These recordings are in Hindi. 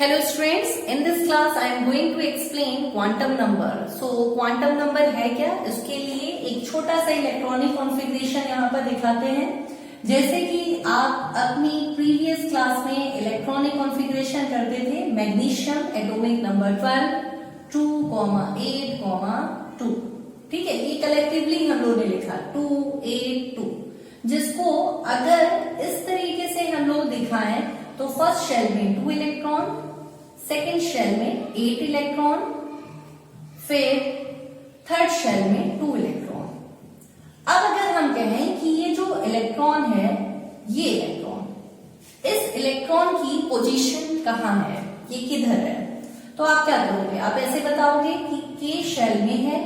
Hello students, in this class I am going to explain quantum number. So quantum number है क्या? इसके लिए एक छोटा सा इलेक्ट्रॉनिक कॉन्फ़िगरेशन यहाँ पर दिखाते हैं। जैसे कि आप अपनी प्रीवियस क्लास में इलेक्ट्रॉनिक कॉन्फ़िगरेशन करते थे, मैग्नीशियम एटॉमिक नंबर 12, 2, 8, 2। ठीक है, ये कलेक्टिवली हम लोग ने लिखा 2, 8, 2, जिसको अगर इस तरीके से हम लोग दिखाएं तो फर्स्ट शेल में 2 इलेक्ट्रॉन, सेकेंड शेल में 8 इलेक्ट्रॉन, फिर थर्ड शेल में 2 इलेक्ट्रॉन। अब अगर हम कहें कि ये जो इलेक्ट्रॉन है, ये इलेक्ट्रॉन, इस इलेक्ट्रॉन की पोजीशन कहाँ है, ये किधर है, तो आप क्या करोगे? आप ऐसे बताओगे कि K शेल में है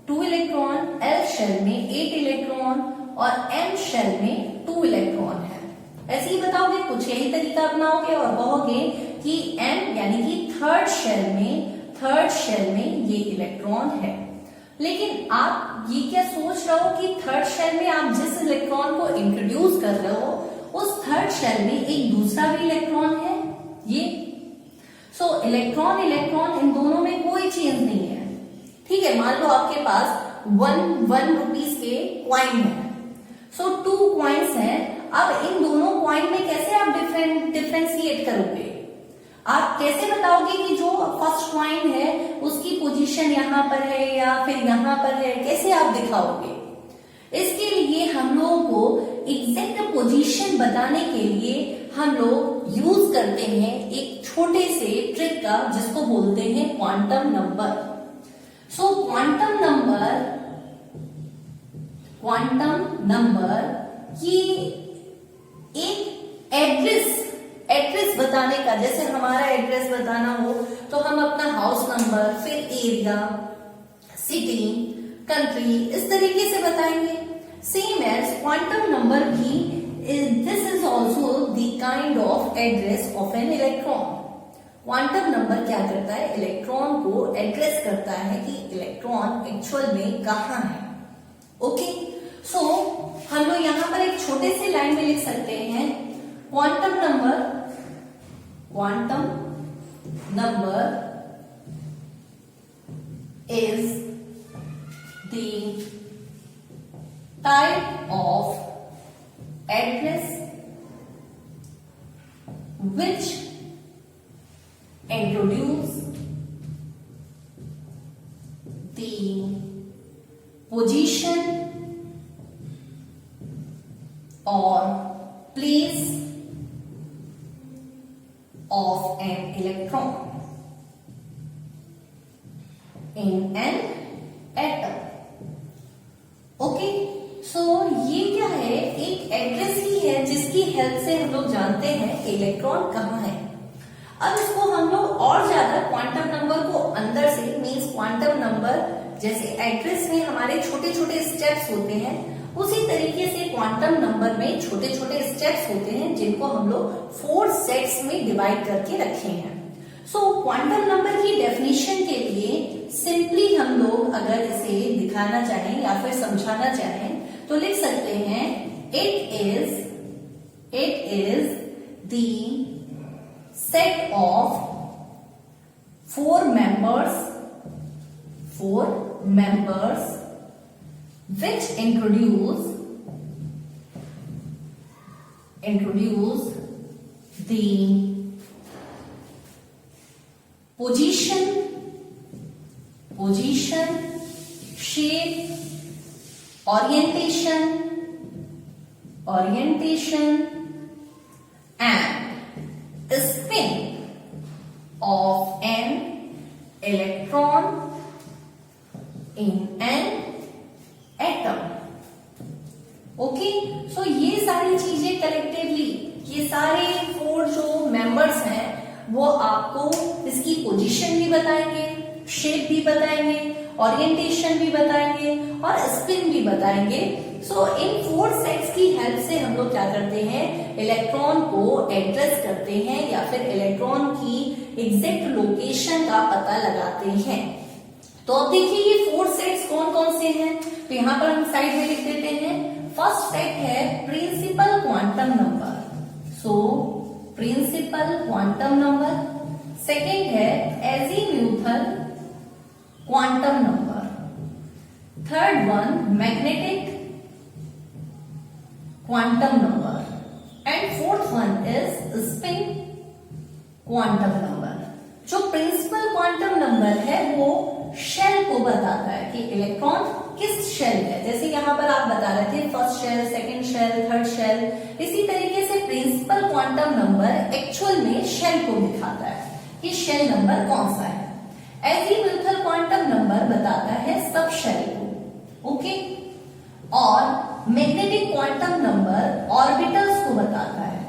2 इलेक्ट्रॉन, L शेल में 8 इलेक्ट्रॉन और M शेल में 2 इलेक्ट्रॉन है। ऐसे ही बताओगे, कुछ यही तरीका अपनाओगे और कहोगे कि M यानी कि थर्ड शेल में ये इलेक्ट्रॉन है। लेकिन आप ये क्या सोच रहे हो कि थर्ड शेल में आप जिस इलेक्ट्रॉन को इंट्रोड्यूस कर रहे हो उस थर्ड शेल में एक दूसरा भी इलेक्ट्रॉन है, ये सो इलेक्ट्रॉन इन दोनों में कोई चेंज नहीं है। ठीक है, मान लो आपके पास 1 रुपीज के क्वाइन है, सो 2 क्वाइंस हैं। अब इन दोनों क्वाइन में कैसे आप डिफरेंशिएट करोगे? आप कैसे बताओगे कि जो फर्स्ट क्वाइन है उसकी पोजीशन यहाँ पर है या फिर यहाँ पर है, कैसे आप दिखाओगे? इसके लिए हम लोगों को एग्जैक्ट पोजीशन बताने के लिए हम लोग यूज करते हैं एक छोटे से ट्रिक का, जिसको बोलते हैं क्वांटम नंबर। सो क्वांटम नंबर ये एक एड्रेस बताने का, जैसे हमारा एड्रेस बताना हो तो हम अपना हाउस नंबर, फिर एरिया, सिटी, कंट्री, इस तरीके से बताएंगे। सेम एज क्वांटम नंबर भी, this is also the kind of address of an electron. Quantum number क्या करता है? इलेक्ट्रॉन को एड्रेस करता है कि इलेक्ट्रॉन एक्चुअल में कहाँ है। ओके, सो हम लोग यहां पर एक छोटे से लाइन में लिख सकते हैं, quantum number is the type of address which introduce the position or place of an electron in an atom. Okay, so ये क्या है? एक एड्रेस ही है जिसकी हेल्प से हम लोग जानते हैं कि इलेक्ट्रॉन कहाँ है। अब इसको हम लोग और ज्यादा क्वांटम नंबर को अंदर से, मींस क्वांटम नंबर जैसे एड्रेस में हमारे छोटे छोटे स्टेप्स होते हैं, उसी तरीके से क्वांटम नंबर में छोटे छोटे स्टेप्स होते हैं जिनको हम लोग 4 सेट्स में डिवाइड करके रखे हैं। सो क्वांटम नंबर की डेफिनेशन के लिए सिंपली हम लोग अगर इसे दिखाना चाहें या फिर समझाना चाहें तो लिख सकते हैं, it is the set of 4 members which introduce the position, shape, orientation and spin of an electron in an atom. Okay, so ये सारी चीजें कलेक्टिवली, ये सारे 4 जो मेंबर्स हैं वो आपको इसकी पोजीशन भी बताएंगे, शेप भी बताएंगे, ओरिएंटेशन भी बताएंगे और स्पिन भी बताएंगे। सो इन 4 सेट्स की हेल्प से हम लोग क्या करते हैं? इलेक्ट्रॉन को एड्रेस करते हैं या फिर इलेक्ट्रॉन की एग्जैक्ट लोकेशन का पता लगाते हैं। तो अब देखिए ये 4 सेट्स कौन कौन से हैं, तो यहां पर हम साइड में लिख देते हैं। फर्स्ट सेट है principal quantum number, so principal quantum number. Second है azimuthal quantum number, third one magnetic quantum number and fourth one is spin quantum number. जो प्रिंसिपल क्वांटम नंबर है वो शेल को बताता है कि इलेक्ट्रॉन किस शेल है। जैसे यहां पर आप बता रहे थे first shell, second shell, third shell, इसी तरीके से प्रिंसिपल क्वांटम नंबर एक्चुअल में शेल को दिखाता है कि शेल नंबर कौन सा है। एजीम्यूथल क्वांटम नंबर बताता है सब शेल को, ओके। और मैग्नेटिक क्वांटम नंबर ऑर्बिटल्स को बताता है।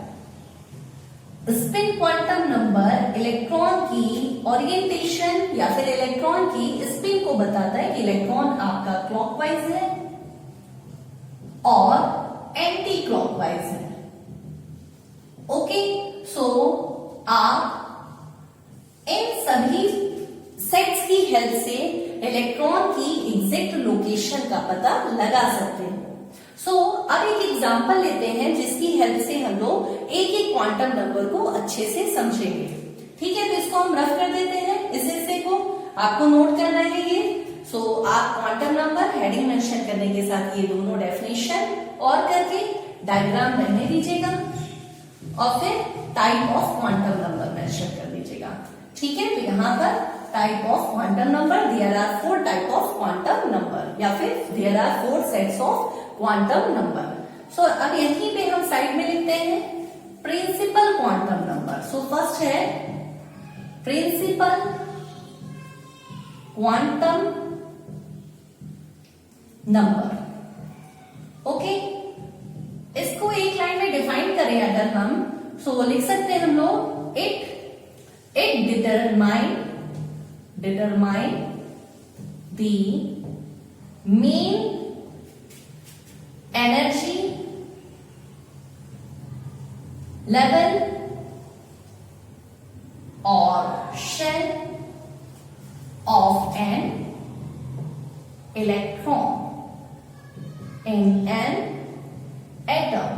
स्पिन क्वांटम नंबर इलेक्ट्रॉन की ओरिएंटेशन या फिर इलेक्ट्रॉन की स्पिन को बताता है कि इलेक्ट्रॉन आपका क्लॉकवाइज है और एंटी क्लॉकवाइज है, ओके। सो आप इन सभी सेट्स की हेल्प से इलेक्ट्रॉन की एग्जैक्ट लोकेशन का पता लगा सकते हैं। अब एक एग्जांपल लेते हैं जिसकी हेल्प से हम लोग एक एक क्वांटम नंबर को अच्छे से समझेंगे, ठीक है। तो इसको हम रफ कर देते हैं, इस हिस्से को आपको नोट करना है ये। आप क्वांटम नंबर हेडिंग मेंशन करने के साथ ये दोनों डेफिनेशन और करके डायग्राम बनने दीजिएगा और फिर type of quantum number mention कर दीजिएगा, ठीक है। तो यहाँ पर type of quantum number, there are 4 type of quantum number या फिर there are 4 sets of quantum number. अब यहीं पे हम साइड में लिखते हैं प्रिंसिपल क्वांटम नंबर। फर्स्ट है प्रिंसिपल क्वांटम नंबर, ओके। इसको एक लाइन में डिफाइन करें अगर हम, लिख सकते हैं हम लोग it determine the mean energy level or shell of an electron in an atom,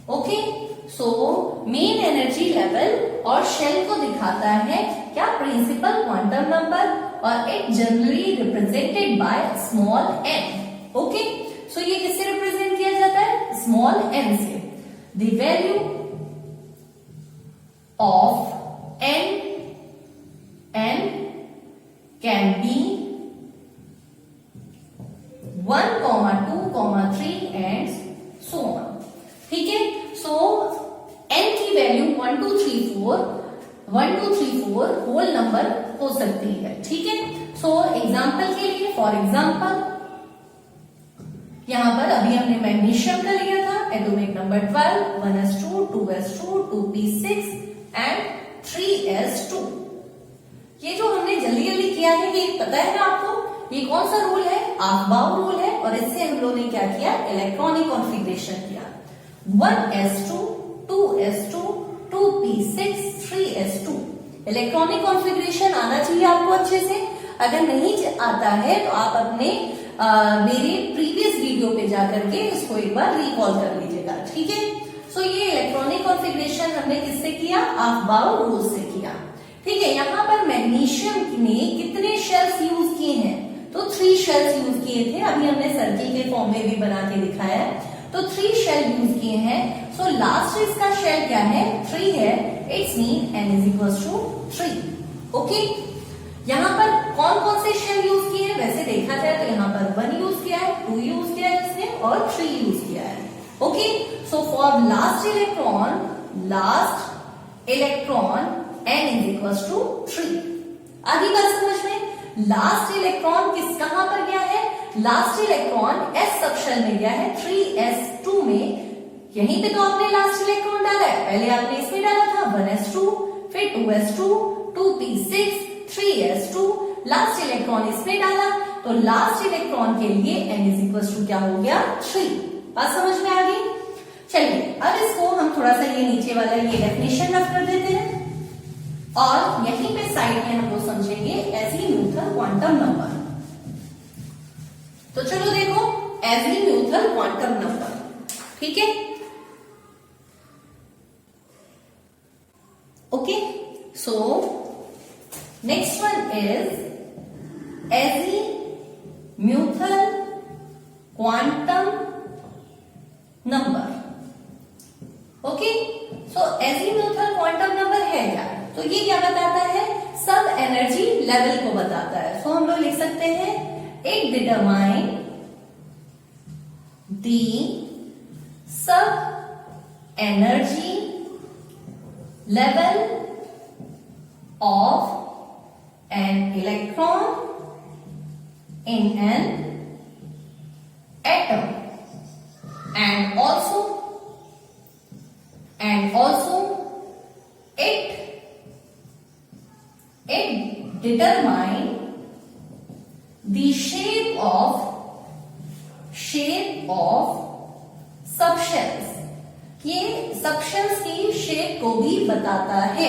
okay। Main energy level और शेल को दिखाता है क्या, प्रिंसिपल क्वांटम नंबर, और it generally represented by small n, okay. ये किससे रिप्रेजेंट किया जाता है, स्मॉल n से। The value of n can be 1, 2, 3 and so on, ठीक है। n की वैल्यू 1, 2, 3, 4 होल नंबर हो सकती है, ठीक है। एग्जाम्पल के लिए, फॉर एग्जाम्पल यहां पर अभी हमने मैग्नीशियम का लिया था, atomic number 12, 1s2, 2s2, 2p6 and 3s2। ये जो हमने जल्दी जल्दी किया है, ये पता है ना आपको, ये कौन सा रूल है, अफबाउ रूल है, और इससे हम लोगों ने क्या किया, इलेक्ट्रॉनिक कॉन्फ़िगरेशन किया। 1s2, 2s2, 2p6, 3s2। Electronic configuration आना चाहिए आपको अच्छे से। अगर नहीं आता है तो आप अपने मेरे प्रीवियस वीडियो पे जाकर के इसको एक बार रिकॉल कर लीजिएगा, ठीक है। ये इलेक्ट्रॉनिक कॉन्फ़िगरेशन हमने किससे किया, अफबाउ रूल से किया, ठीक है। यहाँ पर मैग्नीशियम ने कितने शेल्स यूज किए हैं, तो 3 शेल्स यूज किए थे। अभी हमने सर्किल के फॉर्म में भी बना के दिखाया है, तो 3 शेल यूज किए हैं। लास्ट इसका शेल क्या है, 3 है, it's mean n is 3, okay. यहाँ पर कौन कौन से शेल यूज किए हैं, वैसे देखा जाए तो यहाँ पर 1 यूज किया है, 2 यूज किया है इसने, और 3 यूज किया है, okay. For last electron n is 3। आगे बात समझ में, लास्ट इलेक्ट्रॉन कहां पर गया है, लास्ट इलेक्ट्रॉन s सबशेल में गया है 3s2 में। यहीं पे तो आपने लास्ट इलेक्ट्रॉन डाला है, पहले आपने इसमें डाला था 1s2, फिर 2s2, 2p6, 3s2, last electron इसमें डाला, तो लास्ट इलेक्ट्रॉन के लिए n इज क्या हो गया, 3। बात समझ में आ गई। चलिए अब इसको हम थोड़ा सा ये नीचे वाला ये डेफिनेशन रख कर देते हैं और यहीं पे साइड में हम लोग समझेंगे एजीम्यूथल क्वांटम नंबर। तो चलो देखो एजीम्यूथल क्वांटम नंबर, ठीक है, okay. Next one is azimuthal quantum number. Okay, so azimuthal quantum number है क्या? तो ये क्या बताता है? सब एनर्जी लेवल को बताता है। सो हम लोग लिख सकते हैं it determine the sub energy level of an electron in an atom and also it determine the shape of subshells। ये सबशेल्स की शेप को भी बताता है।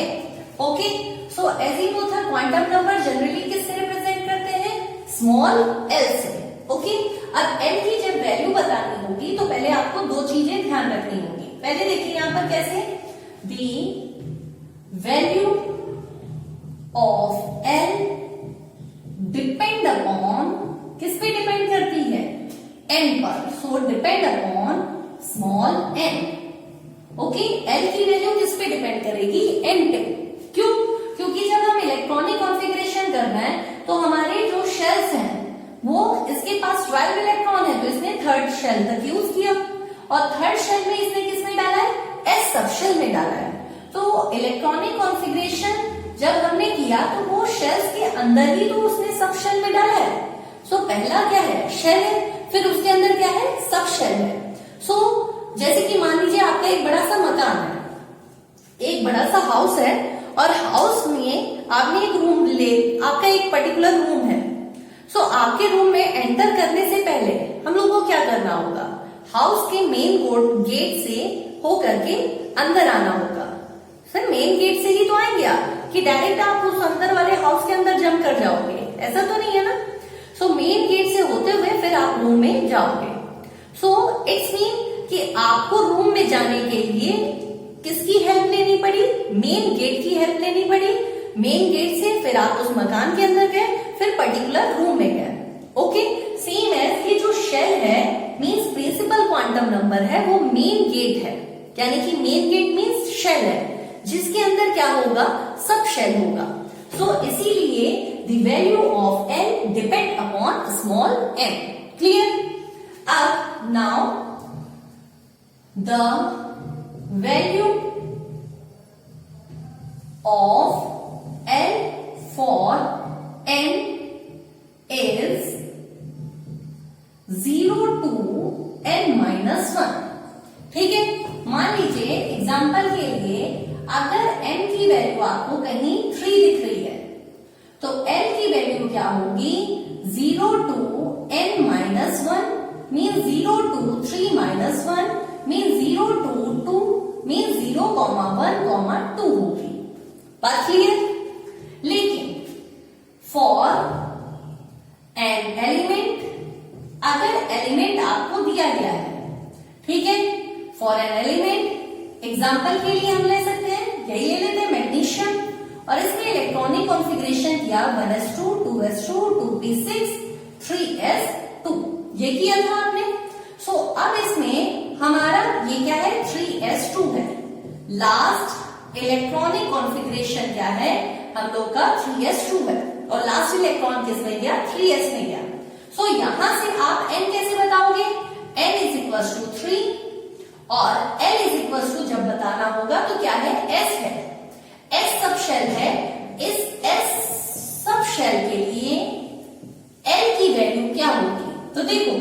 ओके, सो एजीम्यूथल क्वांटम नंबर जनरली किससे रिप्रेजेंट करते हैं? स्मॉल एल से। ओके, अब एल की जब वैल्यू बतानी होगी तो पहले आपको दो चीजें ध्यान रखनी होगी। पहले देखिए यहां पर कैसे, the value of L depend upon, किस पे डिपेंड करती है? एन पर। So depend upon small N. Okay, L की वैल्यू किस पे डिपेंड करेगी? एन पे। क्यों? क्योंकि जब हम इलेक्ट्रॉनिक कॉन्फ़िगरेशन करना है तो हमारे जो शेल्स हैं वो, इसके पास 12 इलेक्ट्रॉन है तो इसने थर्ड शेल तक यूज किया, और थर्ड शेल में इसने किसमें डाला है? एस सब शेल में डाला है। तो इलेक्ट्रॉनिक कॉन्फ़िगरेशन जब हमने किया तो वो शेल्स के अंदर ही तो उसने सब शेल में डाला है। सो पहला क्या है? शेल है, फिर उसके अंदर क्या है? सब शेल है। सो जैसे कि मान लीजिए आपका एक बड़ा सा मकान है, एक बड़ा सा हाउस है, और हाउस में आपने एक रूम ले, आपका एक पर्टिकुलर रूम है। सो आपके रूम में एंटर करने से पहले हम लोग को क्या करना होगा? हाउस के मेन गेट से होकर के अंदर आना होगा। सर मेन गेट से ही तो आएंगे आप, कि डायरेक्ट आप उस अंदर वाले हाउस के अंदर जंप कर जाओगे? ऐसा तो नहीं है ना। सो मेन गेट से होते हुए फिर आप रूम में जाओगे। सो इट्स मीन कि आपको रूम में जाने के लिए किसकी हेल्प लेनी पड़ी? मेन गेट की हेल्प लेनी पड़ी। मेन गेट से फिर आप उस मकान के अंदर गए, फिर पर्टिकुलर रूम में गए। ओके, सेम एज ये जो शेल है मींस प्रिंसिपल क्वांटम नंबर है, वो मेन गेट है, यानी कि मेन गेट मींस शेल है जिसके अंदर क्या होगा? सब शेल होगा। सो इसीलिए the value of n depend upon small n. Clear? अब now the value of L for n is 0 to n minus 1। ठीक है, मान लीजिए एग्जांपल के लिए अगर n की वैल्यू आपको कहीं 3 दिख रही है तो L की वैल्यू क्या होगी? 0 to n minus 1 means 0 to 3 minus 1 means 0 to 2 means 0, 1, 2 होगी। बात क्लियर? लेकिन फॉर एन एलिमेंट, अगर एलिमेंट आपको दिया गया है, ठीक है, फॉर एन एलिमेंट एग्जांपल के लिए हम ले सकते हैं, यही ले लेते हैं मैग्नीशियम, और इसमें इलेक्ट्रॉनिक कॉन्फ़िगरेशन किया 1s2 2s2 2p6 3s2, ये किया था आपने। सो अब इसमें हमारा ये क्या है? 3s2 है। लास्ट इलेक्ट्रॉनिक कॉन्फ़िगरेशन क्या है? हम लोग का 3s2 है, और लास्ट इलेक्ट्रॉन किस में गया? 3s में गया। सो यहां से आप n कैसे बताओगे? n इज इक्वल टू 3 और l इज इक्वल टू जब बताना होगा तो क्या है? s है। s सब शेल है। इस s सब शेल के लिए l की वैल्यू क्या होगी? तो देखो,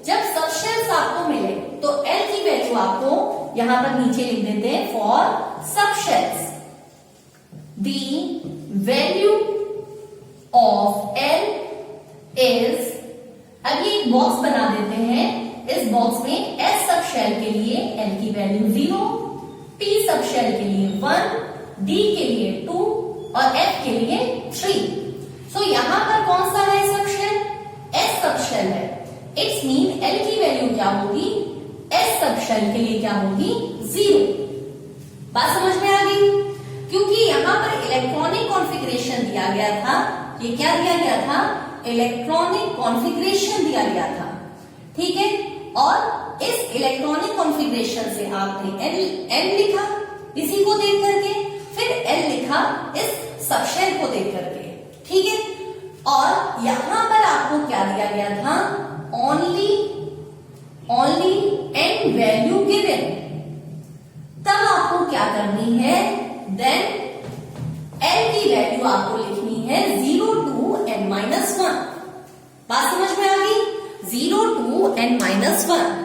जब सब शेल्स आपको मिले तो l की वैल्यू आपको यहां पर नीचे लिख देते हैं फॉर सब shells the value of l is, अब ये एक बॉक्स बना देते हैं, इस बॉक्स में s सब शेल के लिए l की वैल्यू 0, p सब शेल के लिए 1, d के लिए 2 और f के लिए 3। सो यहां पर कौन सा है sub shell? s sub shell है। इट्स मीन l की वैल्यू क्या होगी? s सब शेल के लिए क्या होगी? 0। बात समझ में आ गई? क्योंकि यहाँ पर इलेक्ट्रॉनिक कॉन्फ़िगरेशन दिया गया था। ये क्या दिया गया था? इलेक्ट्रॉनिक कॉन्फ़िगरेशन दिया गया था, ठीक है। और इस इलेक्ट्रॉनिक कॉन्फ़िगरेशन से आपने N लिखा इसी को देख करके, फिर L लिखा इस सबशेल को देख करके, ठीक है। और यहां पर आपको क्या दिया गया था? Only N value given. तब आपको क्या करनी है? देन L की वैल्यू आपको लिखनी है 0 to N-1। बात समझ में आ गई? 0 to N-1।